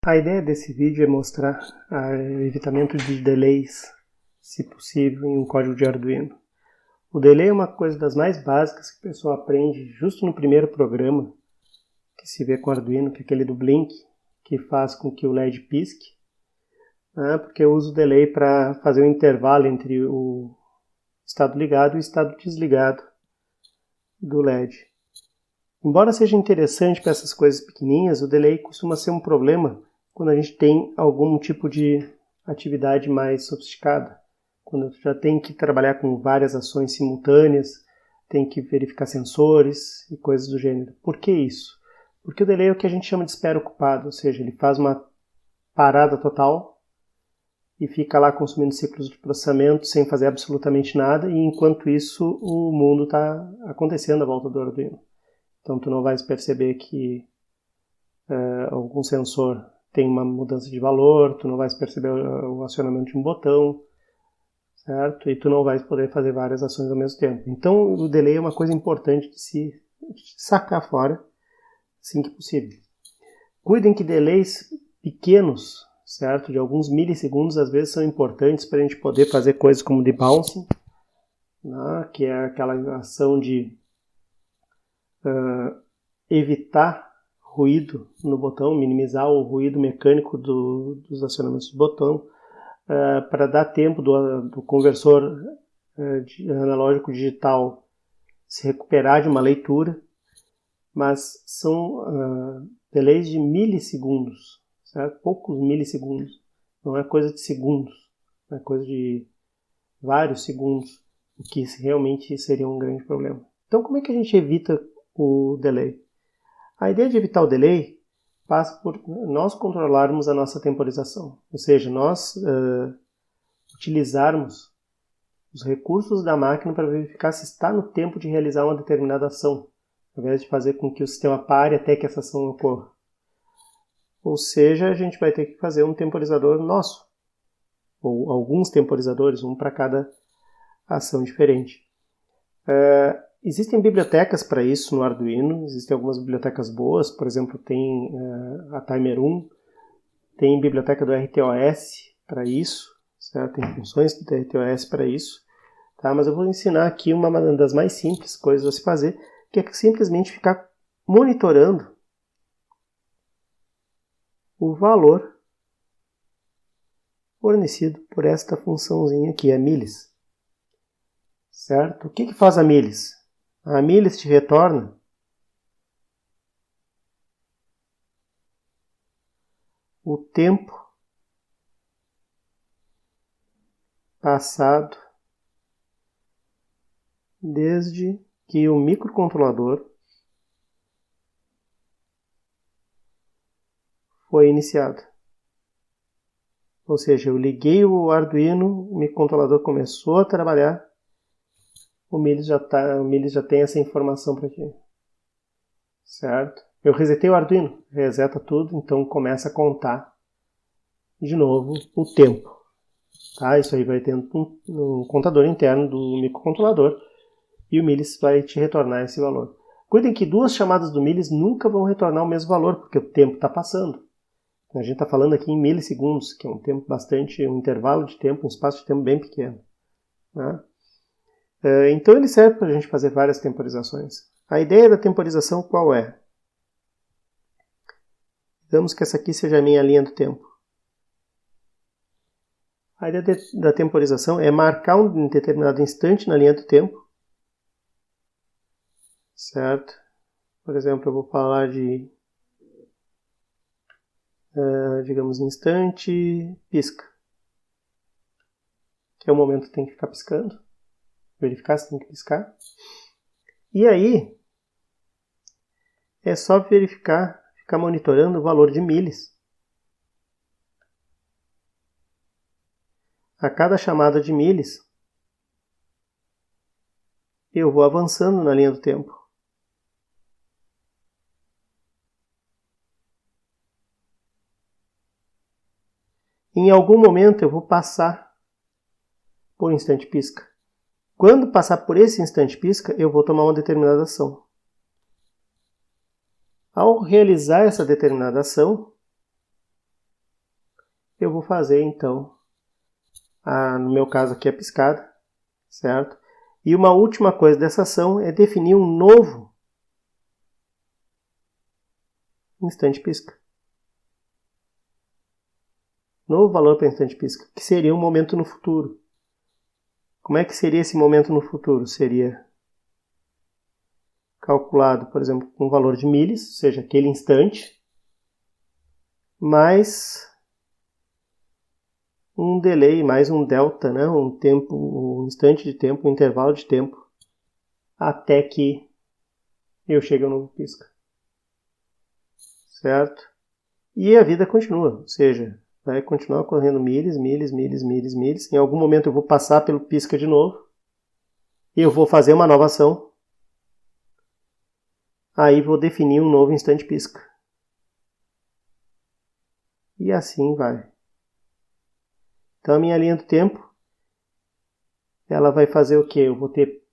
A ideia desse vídeo é mostrar o evitamento de delays, se possível, em um código de Arduino. O delay é uma coisa das mais básicas que o pessoal aprende justo no primeiro programa que se vê com o Arduino, que é aquele do Blink, que faz com que o LED pisque, né? Porque eu uso o delay para fazer o intervalo entre o estado ligado e o estado desligado do LED. Embora seja interessante para essas coisas pequenininhas, o delay costuma ser um problema quando a gente tem algum tipo de atividade mais sofisticada. Quando já tem que trabalhar com várias ações simultâneas, tem que verificar sensores e coisas do gênero. Por que isso? Porque o delay é o que a gente chama de espera ocupada, ou seja, ele faz uma parada total e fica lá consumindo ciclos de processamento sem fazer absolutamente nada, e enquanto isso o mundo está acontecendo à volta do Arduino. Então tu não vai perceber que algum sensor tem uma mudança de valor, tu não vai perceber o acionamento de um botão, certo? E tu não vai poder fazer várias ações ao mesmo tempo. Então o delay é uma coisa importante de se sacar fora assim que possível. Cuidem que delays pequenos, certo? De alguns milissegundos, às vezes são importantes para a gente poder fazer coisas como debouncing, né? Que é aquela ação de evitar ruído no botão, minimizar o ruído mecânico dos acionamentos do botão, para dar tempo do conversor analógico digital se recuperar de uma leitura, mas são delays de milissegundos, certo? Poucos milissegundos, não é coisa de segundos, é coisa de vários segundos, o que realmente seria um grande problema. Então, como é que a gente evita o delay? A ideia de evitar o delay passa por nós controlarmos a nossa temporização, ou seja, nós utilizarmos os recursos da máquina para verificar se está no tempo de realizar uma determinada ação, ao invés de fazer com que o sistema pare até que essa ação ocorra. Ou seja, a gente vai ter que fazer um temporizador nosso, ou alguns temporizadores, um para cada ação diferente. Existem bibliotecas para isso no Arduino, existem algumas bibliotecas boas, por exemplo, tem a Timer1, tem biblioteca do RTOS para isso, certo? Tem funções do RTOS para isso, tá? Mas eu vou ensinar aqui uma das mais simples coisas a se fazer, que é simplesmente ficar monitorando o valor fornecido por esta funçãozinha aqui, a milis, certo? O que faz a milis? A milis te retorna o tempo passado desde que o microcontrolador foi iniciado. Ou seja, eu liguei o Arduino, o microcontrolador começou a trabalhar, o milis já tem essa informação para ti, certo? Eu resetei o Arduino, reseta tudo, então começa a contar de novo o tempo, tá? Isso aí vai ter um contador interno do microcontrolador e o milis vai te retornar esse valor. Cuidem que duas chamadas do milis nunca vão retornar o mesmo valor, porque o tempo está passando. A gente está falando aqui em milissegundos, que é um tempo um intervalo de tempo, um espaço de tempo bem pequeno, né? Então ele serve para a gente fazer várias temporizações. A ideia da temporização qual é? Digamos que essa aqui seja a minha linha do tempo. A ideia da temporização é marcar um determinado instante na linha do tempo, certo? Por exemplo, eu vou falar de, digamos, instante pisca, que é o momento que tem que ficar piscando. Verificar se tem que piscar. E aí, é só verificar, ficar monitorando o valor de milis. A cada chamada de milis, eu vou avançando na linha do tempo. Em algum momento eu vou passar por instante pisca. Quando passar por esse instante pisca, eu vou tomar uma determinada ação. Ao realizar essa determinada ação, eu vou fazer então, no meu caso aqui, a piscada, certo? E uma última coisa dessa ação é definir um novo instante pisca. Novo valor para instante pisca, que seria um momento no futuro. Como é que seria esse momento no futuro? Seria calculado, por exemplo, com um valor de milis, ou seja, aquele instante, mais um delay, mais um delta, né? Um instante de tempo, um intervalo de tempo, até que eu chegue ao novo pisca. Certo? E a vida continua, ou seja, vai continuar correndo milis. Em algum momento eu vou passar pelo pisca de novo, e eu vou fazer uma nova ação. Aí vou definir um novo instante pisca. E assim vai. Então a minha linha do tempo, ela vai fazer o quê? Eu vou ter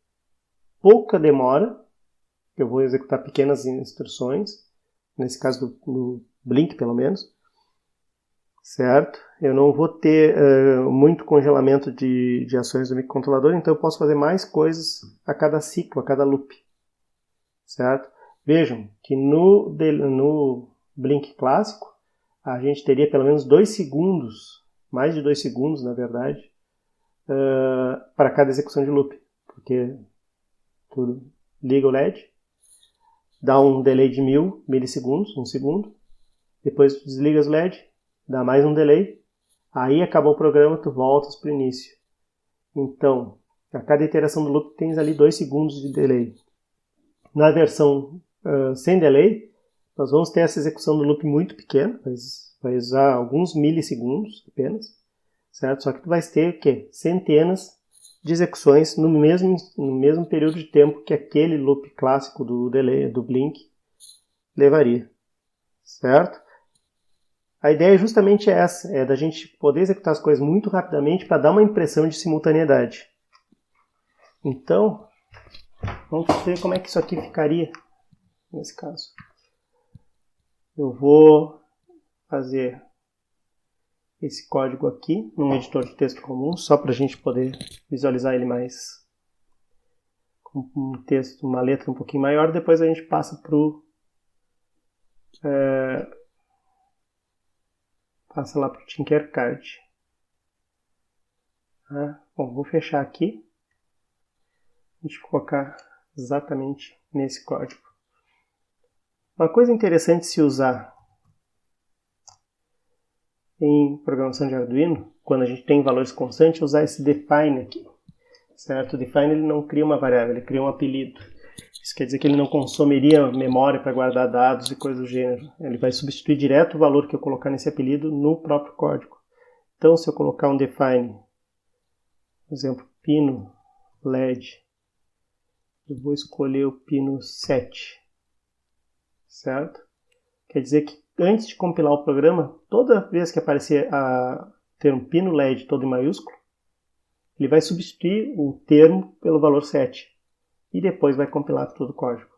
pouca demora, eu vou executar pequenas instruções, nesse caso do Blink pelo menos, certo? Eu não vou ter muito congelamento de ações do microcontrolador, então eu posso fazer mais coisas a cada ciclo, a cada loop, certo? Vejam que no Blink clássico, a gente teria pelo menos 2 segundos, mais de 2 segundos na verdade, para cada execução de loop, porque tudo liga o LED, dá um delay de 1000 milissegundos, 1 segundo, depois desliga os LED, dá mais um delay, aí acabou o programa, tu voltas para o início. Então, a cada iteração do loop tens ali 2 segundos de delay. Na versão sem delay, nós vamos ter essa execução do loop muito pequena, vai usar alguns milissegundos apenas, certo? Só que tu vai ter o quê? Centenas de execuções no mesmo período de tempo que aquele loop clássico do delay, do Blink, levaria, certo? A ideia é justamente essa, é da gente poder executar as coisas muito rapidamente para dar uma impressão de simultaneidade. Então, vamos ver como é que isso aqui ficaria nesse caso. Eu vou fazer esse código aqui num editor de texto comum, só para a gente poder visualizar ele mais com um texto, uma letra um pouquinho maior. Depois a gente passa para o Tinkercad. Bom, vou fechar aqui. A gente vai colocar exatamente nesse código. Uma coisa interessante se usar em programação de Arduino, quando a gente tem valores constantes, é usar esse define aqui. Certo? O define ele não cria uma variável, ele cria um apelido. Isso quer dizer que ele não consumiria memória para guardar dados e coisas do gênero. Ele vai substituir direto o valor que eu colocar nesse apelido no próprio código. Então, se eu colocar um define, por exemplo, pino LED, eu vou escolher o pino 7, certo? Quer dizer que antes de compilar o programa, toda vez que aparecer ter um pino LED todo em maiúsculo, ele vai substituir o termo pelo valor 7 e depois vai compilar todo o código.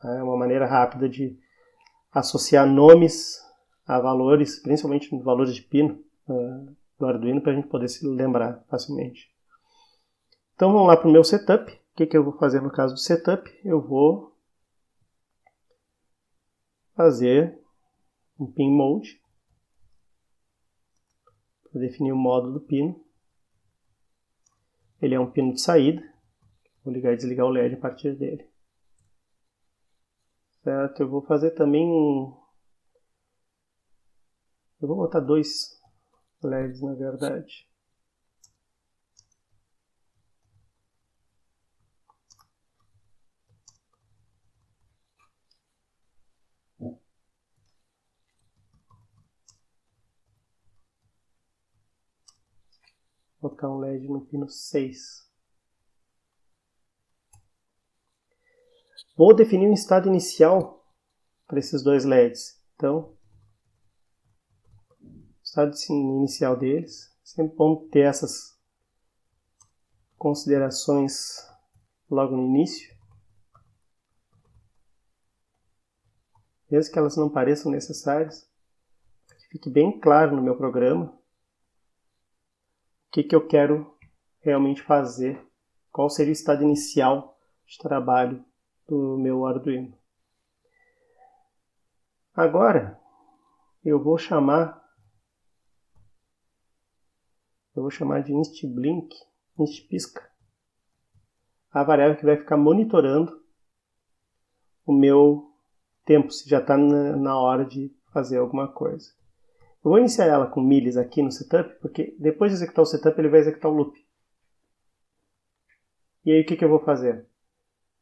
É uma maneira rápida de associar nomes a valores, principalmente valores de pino do Arduino, para a gente poder se lembrar facilmente. Então vamos lá para o meu setup. O que eu vou fazer no caso do setup? Eu vou fazer um pin mode para definir o modo do pino. Ele é um pino de saída. Vou ligar e desligar o LED a partir dele. Certo? Eu vou fazer também eu vou botar 2 LEDs na verdade. Vou botar um LED no pino 6. Vou definir um estado inicial para esses 2 LEDs. Então, o estado inicial deles, sempre bom ter essas considerações logo no início. Mesmo que elas não pareçam necessárias, que fique bem claro no meu programa o que eu quero realmente fazer, qual seria o estado inicial de trabalho do meu Arduino. Agora eu vou chamar de instBlink, instPisca, a variável que vai ficar monitorando o meu tempo, se já está na hora de fazer alguma coisa. Eu vou iniciar ela com millis aqui no setup, porque depois de executar o setup ele vai executar o loop. E aí o que eu vou fazer?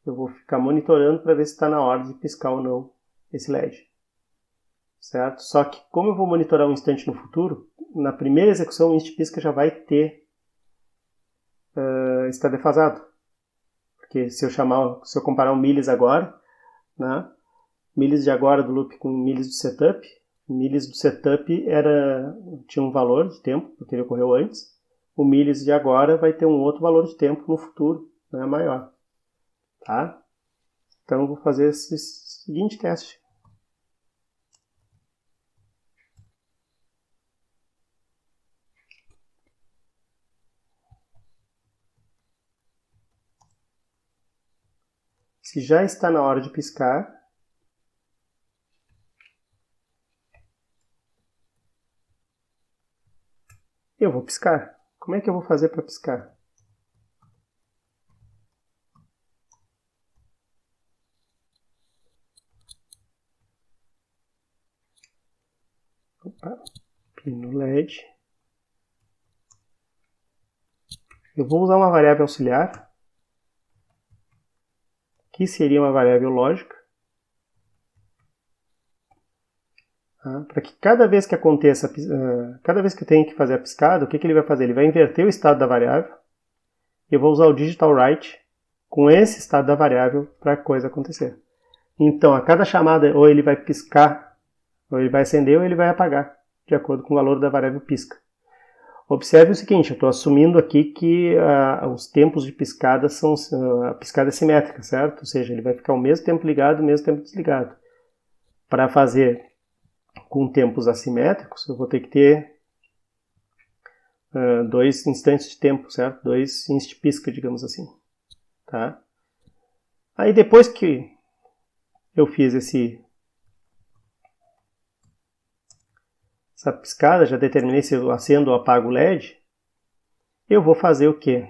Eu vou ficar monitorando para ver se está na hora de piscar ou não esse LED. Certo? Só que como eu vou monitorar um instante no futuro, na primeira execução o instPisca já vai estar defasado. Porque se eu comparar o millis agora, né? Millis de agora do loop com millis do setup tinha um valor de tempo, porque ele ocorreu antes. O millis de agora vai ter um outro valor de tempo no futuro, né, maior. Tá? Então eu vou fazer esse seguinte teste. Se já está na hora de piscar, eu vou piscar. Como é que eu vou fazer para piscar? Opa, pino LED. Eu vou usar uma variável auxiliar, que seria uma variável lógica, para que cada vez que aconteça, cada vez que eu tenho que fazer a piscada, o que ele vai fazer? Ele vai inverter o estado da variável, e eu vou usar o digital write com esse estado da variável para a coisa acontecer. Então, a cada chamada, ou ele vai piscar, ou ele vai acender, ou ele vai apagar, de acordo com o valor da variável pisca. Observe o seguinte, eu estou assumindo aqui que os tempos de piscada são a piscada é simétrica, certo? Ou seja, ele vai ficar o mesmo tempo ligado, o mesmo tempo desligado. Para fazer com tempos assimétricos, eu vou ter que ter dois instantes de tempo, certo? Dois instPisca, digamos assim. Tá? Aí depois que eu fiz essa piscada, já determinei se eu acendo ou apago o LED, eu vou fazer o quê?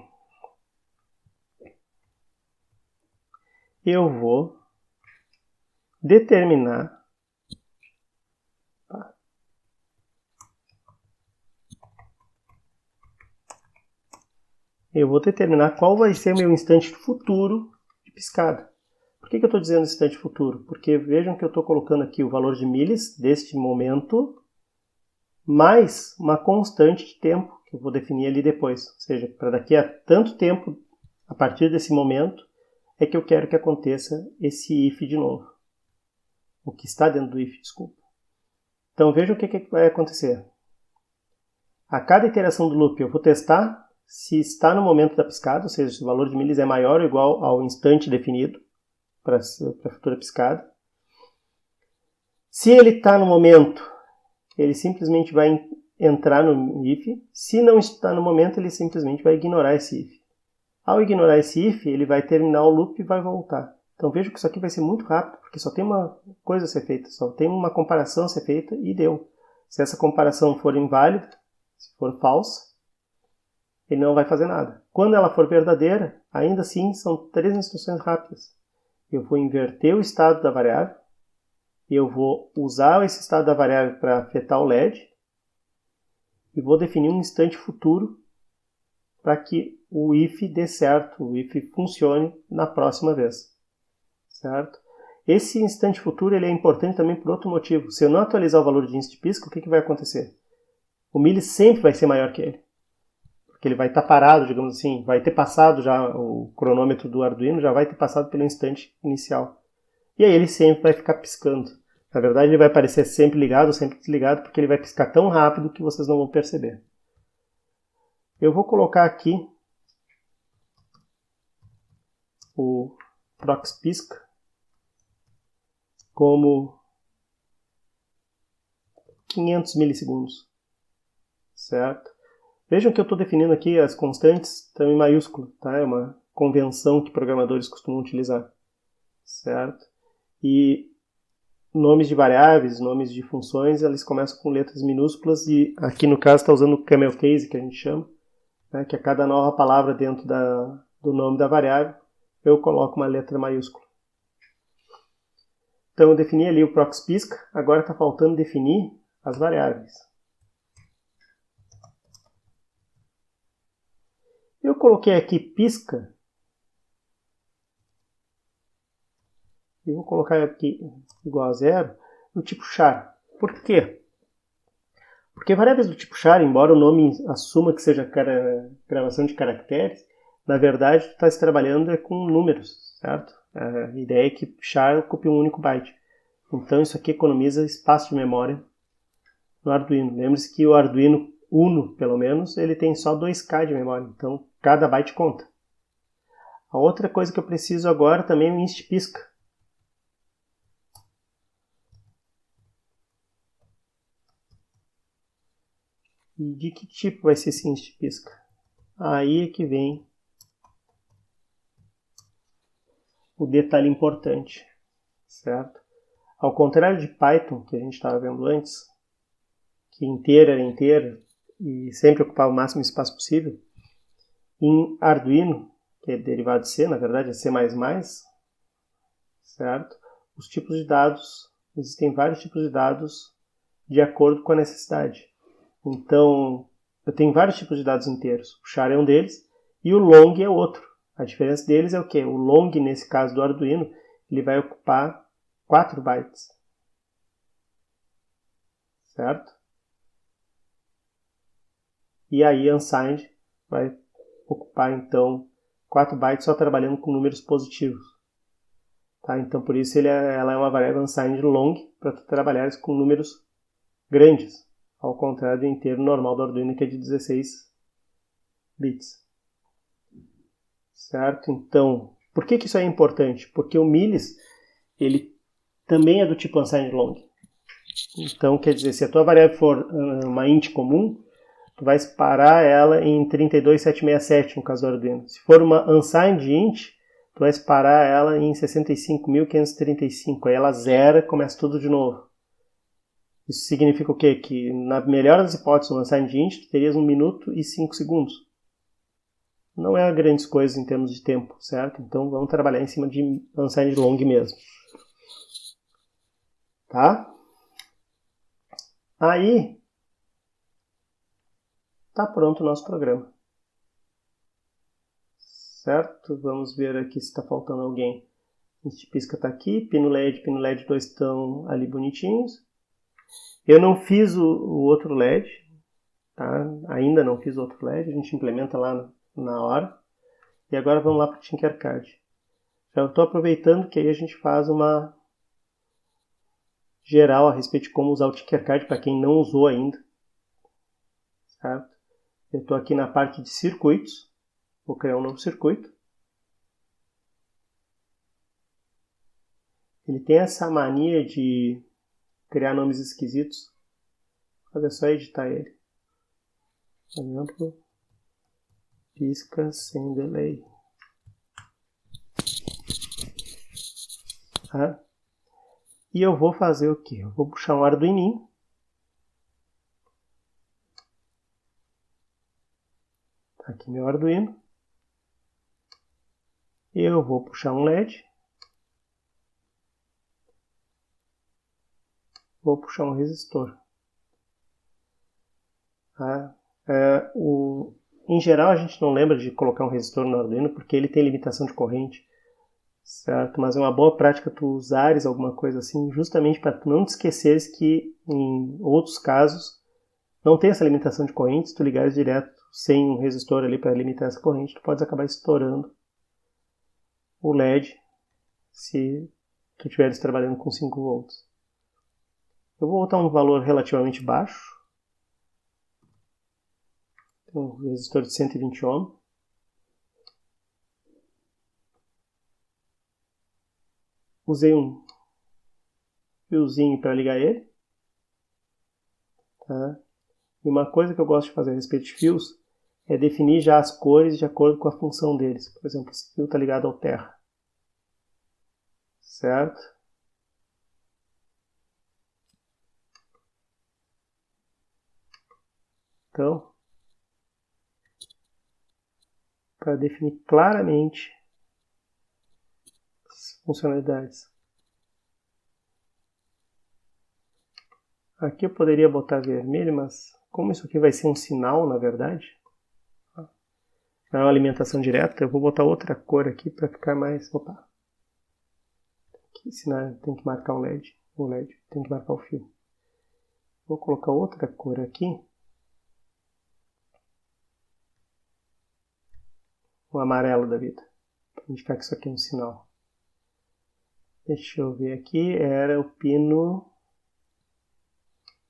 Eu vou determinar qual vai ser o meu instante futuro de piscada. Por que eu estou dizendo instante futuro? Porque vejam que eu estou colocando aqui o valor de millis deste momento, mais uma constante de tempo, que eu vou definir ali depois. Ou seja, para daqui a tanto tempo, a partir desse momento, é que eu quero que aconteça esse if de novo. O que está dentro do if, desculpa. Então vejam o que vai acontecer. A cada iteração do loop eu vou testar se está no momento da piscada, ou seja, se o valor de millis é maior ou igual ao instante definido para a futura piscada. Se ele está no momento, ele simplesmente vai entrar no if. Se não está no momento, ele simplesmente vai ignorar esse if. Ao ignorar esse if, ele vai terminar o loop e vai voltar. Então veja que isso aqui vai ser muito rápido, porque só tem uma coisa a ser feita, só tem uma comparação a ser feita e deu. Se essa comparação for inválida, se for falsa, ele não vai fazer nada. Quando ela for verdadeira, ainda assim são 3 instruções rápidas. Eu vou inverter o estado da variável, eu vou usar esse estado da variável para afetar o LED e vou definir um instante futuro para que o if dê certo, o if funcione na próxima vez. Certo? Esse instante futuro ele é importante também por outro motivo. Se eu não atualizar o valor de instPisca, o que vai acontecer? O millis sempre vai ser maior que ele. Porque ele vai estar parado, digamos assim, vai ter passado já o cronômetro do Arduino, já vai ter passado pelo instante inicial. E aí ele sempre vai ficar piscando. Na verdade ele vai aparecer sempre ligado ou sempre desligado, porque ele vai piscar tão rápido que vocês não vão perceber. Eu vou colocar aqui o ProxPisca como 500 milissegundos, certo? Vejam que eu estou definindo aqui as constantes estão em maiúsculo, tá? É uma convenção que programadores costumam utilizar, certo? E nomes de variáveis, nomes de funções, eles começam com letras minúsculas e aqui no caso está usando o camel case, que a gente chama, né? Que a cada nova palavra dentro do nome da variável, eu coloco uma letra maiúscula. Então eu defini ali o prox pisca, agora está faltando definir as variáveis. Eu coloquei aqui pisca e vou colocar aqui igual a zero no tipo char. Por quê? Porque variáveis do tipo char, embora o nome assuma que seja gravação de caracteres, na verdade tu está se trabalhando com números, certo? A ideia é que char ocupe um único byte. Então isso aqui economiza espaço de memória no Arduino. Lembre-se que o Arduino Uno, pelo menos, ele tem só 2K de memória, então cada byte conta. A outra coisa que eu preciso agora também é o inst pisca. E de que tipo vai ser esse inst pisca? Aí é que vem o detalhe importante, certo? Ao contrário de Python, que a gente estava vendo antes, que inteiro era inteiro e sempre ocupava o máximo espaço possível, em Arduino, que é derivado de C, na verdade é C++, certo? Os tipos de dados, existem vários tipos de dados de acordo com a necessidade. Então, eu tenho vários tipos de dados inteiros. O char é um deles e o long é outro. A diferença deles é o quê? O long, nesse caso do Arduino, ele vai ocupar 4 bytes. Certo? E aí unsigned vai ocupar, então, 4 bytes só trabalhando com números positivos. Tá? Então, por isso ela é uma variável unsigned long para tu trabalhar com números grandes, ao contrário do inteiro normal do Arduino, que é de 16 bits. Certo? Então, por que isso é importante? Porque o milis, ele também é do tipo unsigned long. Então, quer dizer, se a tua variável for uma int comum, tu vai separar ela em 32.767, no caso do Arduino. Se for uma unsigned int, tu vai separar ela em 65.535. Aí ela zera e começa tudo de novo. Isso significa o quê? Que na melhor das hipóteses, no unsigned int, tu terias 1 minuto e 5 segundos. Não é grandes coisas em termos de tempo, certo? Então vamos trabalhar em cima de unsigned long mesmo. Tá? Aí, tá pronto o nosso programa. Certo? Vamos ver aqui se está faltando alguém. Este pisca está aqui, pino LED 2 estão ali bonitinhos. Eu não fiz o outro LED, tá? Ainda não fiz o outro LED, a gente implementa lá na hora. E agora vamos lá para o Tinkercad. Já estou aproveitando que aí a gente faz uma geral a respeito de como usar o Tinkercad para quem não usou ainda. Certo? Eu estou aqui na parte de circuitos, vou criar um novo circuito. Ele tem essa mania de criar nomes esquisitos, mas é só editar ele. Por exemplo, pisca sem delay. Tá? E eu vou fazer o quê? Eu vou puxar um Arduininho. Tá aqui meu Arduino. Eu vou puxar um LED. Vou puxar um resistor. Tá? Em geral a gente não lembra de colocar um resistor no Arduino porque ele tem limitação de corrente, certo? Mas é uma boa prática tu usares alguma coisa assim justamente para tu não te esqueceres que em outros casos não tem essa limitação de corrente. Se tu ligares direto sem um resistor ali para limitar essa corrente, tu pode acabar estourando o LED se tu estiveres trabalhando com 5 volts. Eu vou botar um valor relativamente baixo. Um resistor de 120 ohm. Usei um fiozinho para ligar ele. Tá? E uma coisa que eu gosto de fazer a respeito de fios é definir já as cores de acordo com a função deles. Por exemplo, esse fio está ligado ao terra. Certo? Então, para definir claramente as funcionalidades. Aqui eu poderia botar vermelho, mas como isso aqui vai ser um sinal, na verdade, não é uma alimentação direta, eu vou botar outra cor aqui para ficar mais... Opa! Tem que marcar o LED, tem que marcar o fio. Vou colocar outra cor aqui. O amarelo da vida, para indicar que isso aqui é um sinal. Deixa eu ver aqui, era o pino...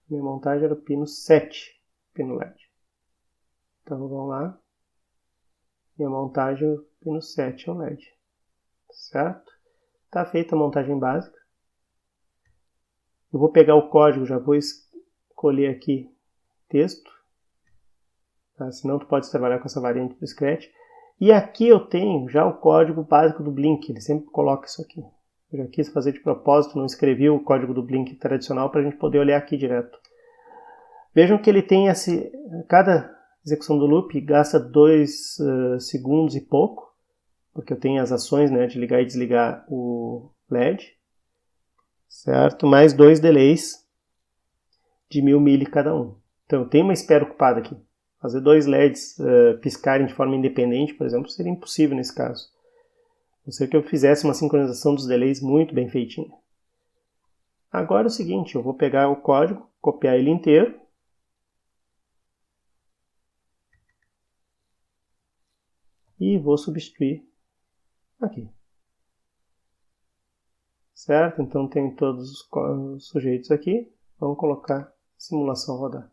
Minha montagem era o pino 7, pino LED. Então vamos lá. Minha montagem é o pino 7 é o LED. Certo? Está feita a montagem básica. Eu vou pegar o código, já vou escolher aqui texto. Tá? Senão tu pode trabalhar com essa variante do Scratch. E aqui eu tenho já o código básico do Blink. Ele sempre coloca isso aqui. Eu já quis fazer de propósito, não escrevi o código do Blink tradicional para a gente poder olhar aqui direto. Vejam que ele tem cada execução do loop gasta 2 segundos e pouco, porque eu tenho as ações, né, de ligar e desligar o LED, certo? Mais 2 delays de 1000 mili cada um. Então eu tenho uma espera ocupada aqui. Fazer 2 LEDs piscarem de forma independente, por exemplo, seria impossível nesse caso. A não ser que eu fizesse uma sincronização dos delays muito bem feitinha. Agora é o seguinte, eu vou pegar o código, copiar ele inteiro, e vou substituir aqui. Certo? Então tem todos os sujeitos aqui. Vamos colocar simulação rodar.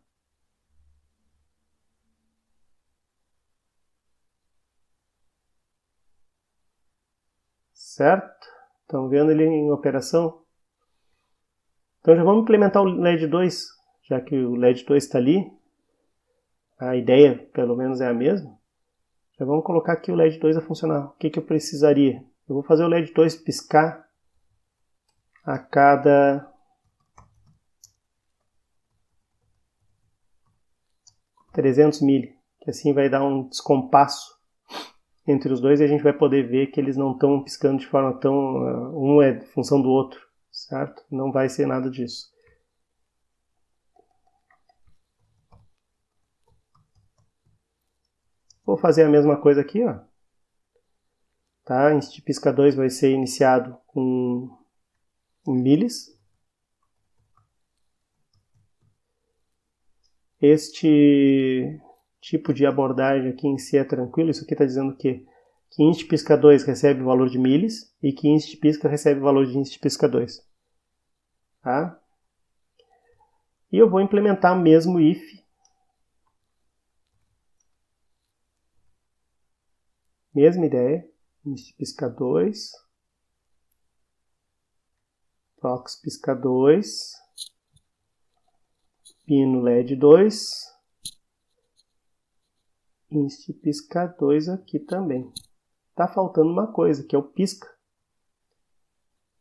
Certo? Estão vendo ele em operação? Então já vamos implementar o LED 2, já que o LED 2 está ali. A ideia, pelo menos, é a mesma. Já vamos colocar aqui o LED 2 a funcionar. O que eu precisaria? Eu vou fazer o LED 2 piscar a cada 300 mili, que assim vai dar um descompasso entre os dois e a gente vai poder ver que eles não estão piscando de forma tão... um é função do outro, certo? Não vai ser nada disso. Vou fazer a mesma coisa aqui, ó. Tá? Este pisca 2 vai ser iniciado com milis. Este tipo de abordagem aqui em si é tranquilo. Isso aqui está dizendo que inst pisca 2 recebe o valor de milis e que inst pisca recebe o valor de inst pisca 2. Tá? E eu vou implementar o mesmo if. Mesma ideia. Inst pisca 2. Prox pisca 2. Pino LED 2. Inst pisca 2 aqui também. Tá faltando uma coisa, que é o pisca.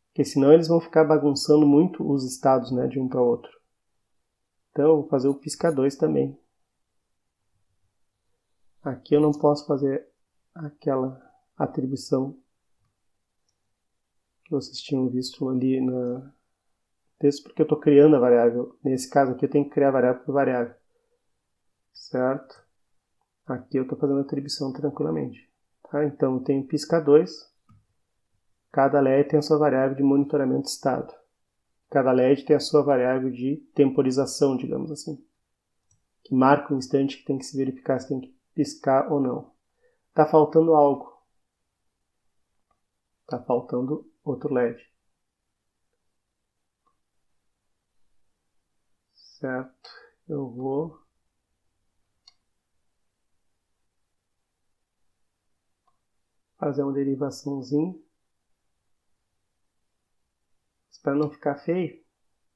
Porque senão eles vão ficar bagunçando muito os estados, né, de um para o outro. Então eu vou fazer o pisca 2 também. Aqui eu não posso fazer aquela atribuição que vocês tinham visto ali na texto, porque eu estou criando a variável. Nesse caso aqui eu tenho que criar a variável por variável. Certo? Aqui eu estou fazendo a atribuição tranquilamente. Tá? Então eu tenho pisca 2. Cada LED tem a sua variável de monitoramento de estado. Cada LED tem a sua variável de temporização, digamos assim. Que marca o instante que tem que se verificar se tem que piscar ou não. Está faltando algo. Está faltando outro LED. Certo? Eu vou fazer uma derivaçãozinha. Para não ficar feio,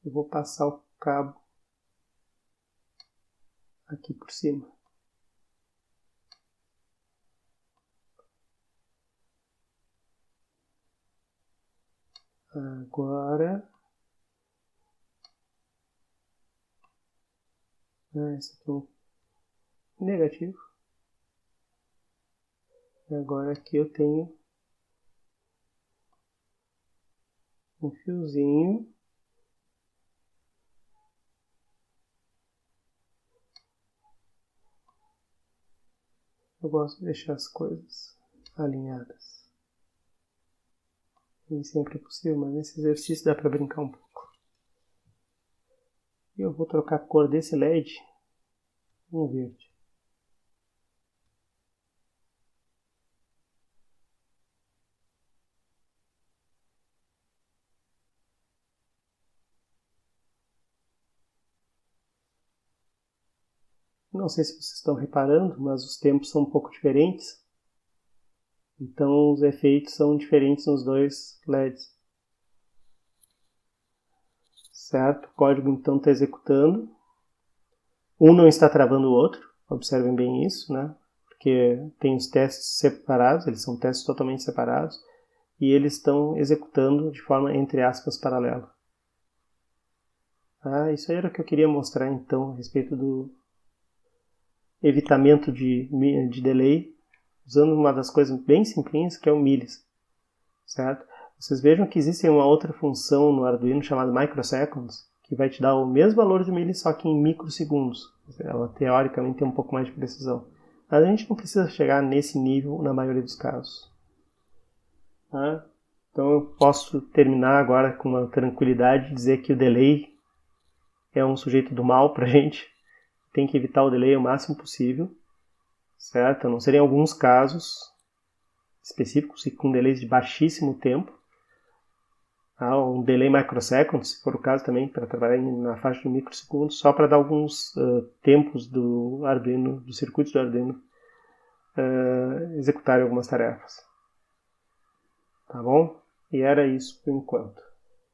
eu vou passar o cabo aqui por cima. Agora, esse aqui é um negativo. Agora aqui eu tenho um fiozinho. Eu gosto de deixar as coisas alinhadas. Nem sempre é possível, mas nesse exercício dá para brincar um pouco. E eu vou trocar a cor desse LED no verde. Não sei se vocês estão reparando, mas os tempos são um pouco diferentes. Então os efeitos são diferentes nos dois LEDs. Certo? O código então está executando. Um não está travando o outro. Observem bem isso, né? Porque tem os testes separados, eles são testes totalmente separados. E eles estão executando de forma, entre aspas, paralela. Isso aí era o que eu queria mostrar então a respeito do evitamento de delay, usando uma das coisas bem simples, que é o millis, certo? Vocês vejam que existe uma outra função no Arduino chamada microseconds, que vai te dar o mesmo valor de millis, só que em microsegundos. Ela teoricamente tem um pouco mais de precisão. Mas a gente não precisa chegar nesse nível na maioria dos casos. Então eu posso terminar agora com uma tranquilidade e dizer que o delay é um sujeito do mal pra gente. Tem que evitar o delay o máximo possível, certo? A não ser em alguns casos específicos e com delays de baixíssimo tempo. Um delay microsecond, se for o caso também, para trabalhar na faixa de microsegundos, só para dar alguns tempos do Arduino, dos circuitos do Arduino, executarem algumas tarefas. Tá bom? E era isso por enquanto.